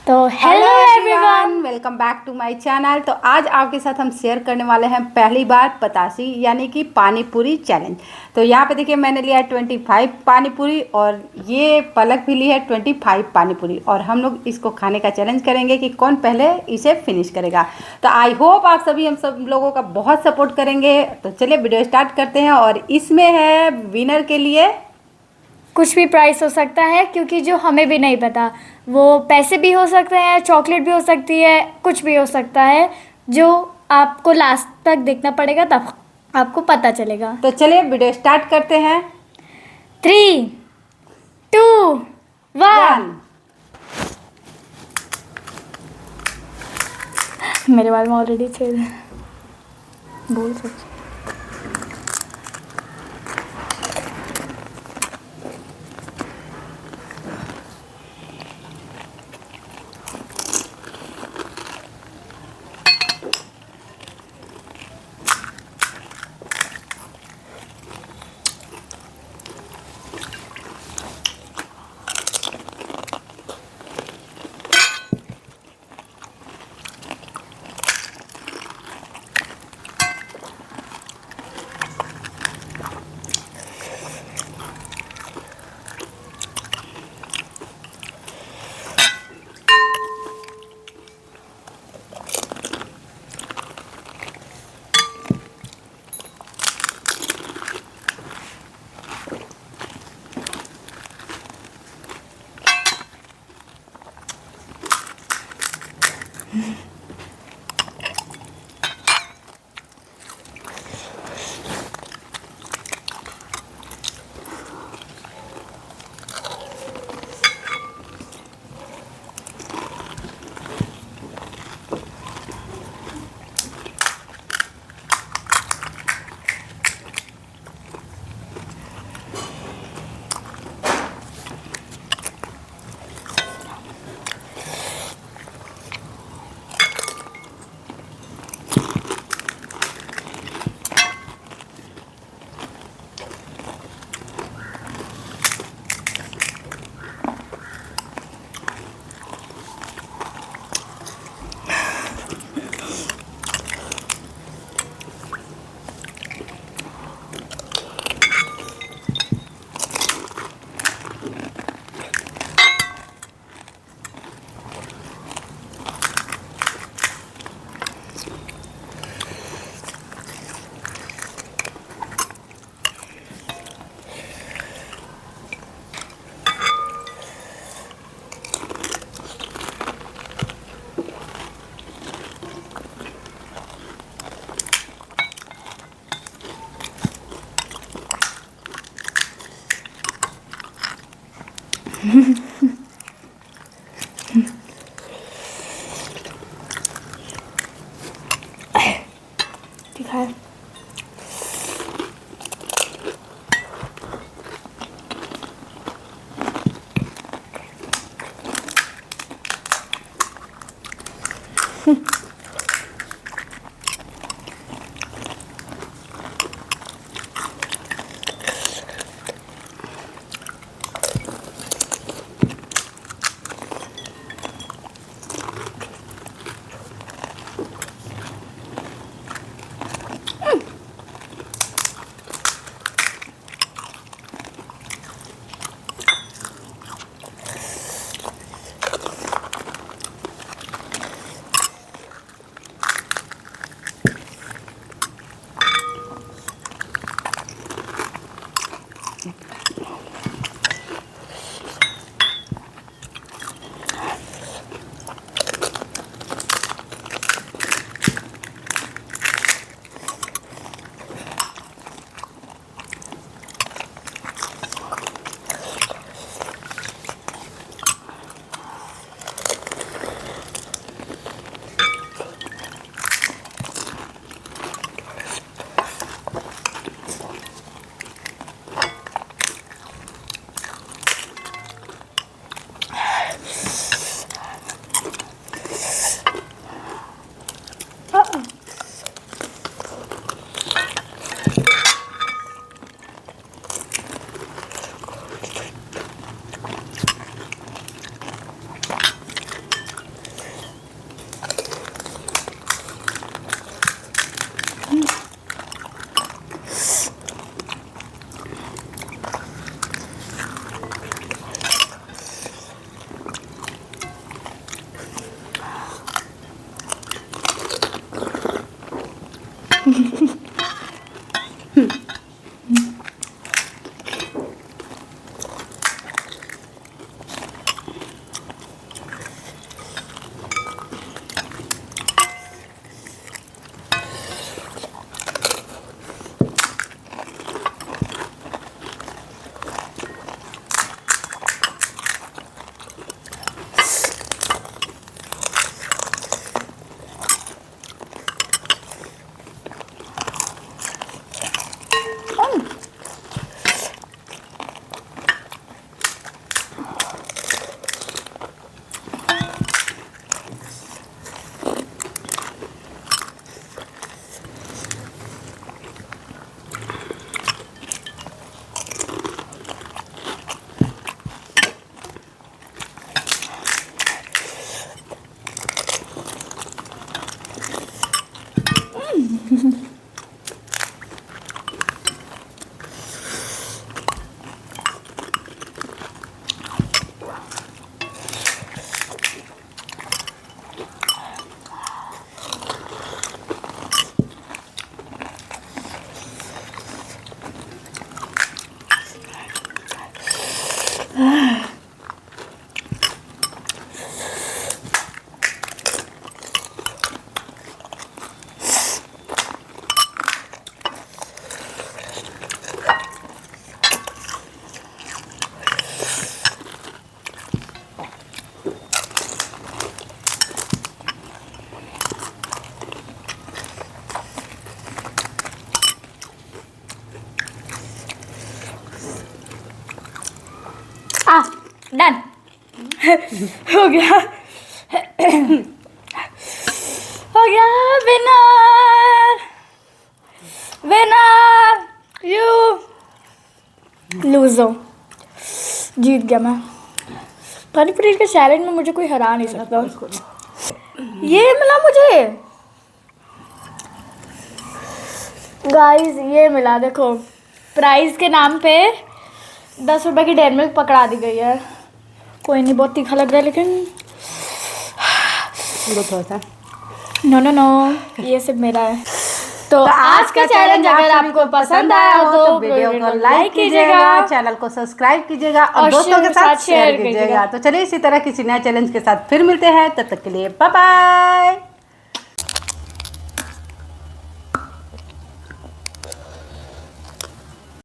तो hello everyone, welcome back to my channel. तो आज आपके साथ हम शेयर करने वाले हैं पहली बार पतासी यानी कि पानी पूरी चैलेंज। तो यहाँ पे देखिए मैंने लिया है 25 पानी पूरी और ये पलक भी ली है 25 पानी पूरी और हम लोग इसको खाने का चैलेंज करेंगे कि कौन पहले इसे फिनिश करेगा। तो आई होप आप सभी हम सब लोगों का बहुत सपोर्ट करेंगे। तो चलिए वीडियो स्टार्ट करते हैं और इसमें है विनर के लिए कुछ भी प्राइस हो सकता है क्योंकि जो हमें भी नहीं पता, वो पैसे भी हो सकते हैं, चॉकलेट भी हो सकती है, कुछ भी हो सकता है जो आपको लास्ट तक देखना पड़ेगा तब आपको पता चलेगा। तो चलिए वीडियो स्टार्ट करते हैं। 3, 2, 1। 1 मेरे बाल में ऑलरेडी छेद है, बोल सकते। दिखाए डन। हो गया। हो गया। विनर विनर यू लूजो। जीत गया मैं। पानीपुरी के चैलेंज में मुझे कोई हरा नहीं सकता। ये मिला मुझे गाइस, ये मिला देखो। प्राइस के नाम पे 10 रुपए की डेयरी मिल्क पकड़ा दी गई है। कोई नहीं, बहुत तीखा लग रहा है लेकिन थोड़ा सा नो नो नो, ये सिर्फ मेरा है। तो आज का चैलेंज अगर आपको पसंद आया हो तो वीडियो को लाइक कीजिएगा, चैनल को सब्सक्राइब कीजिएगा और दोस्तों के साथ शेयर कीजिएगा। तो चलिए इसी तरह किसी नए चैलेंज के साथ फिर मिलते हैं, तब तक के लिए बाय बाय।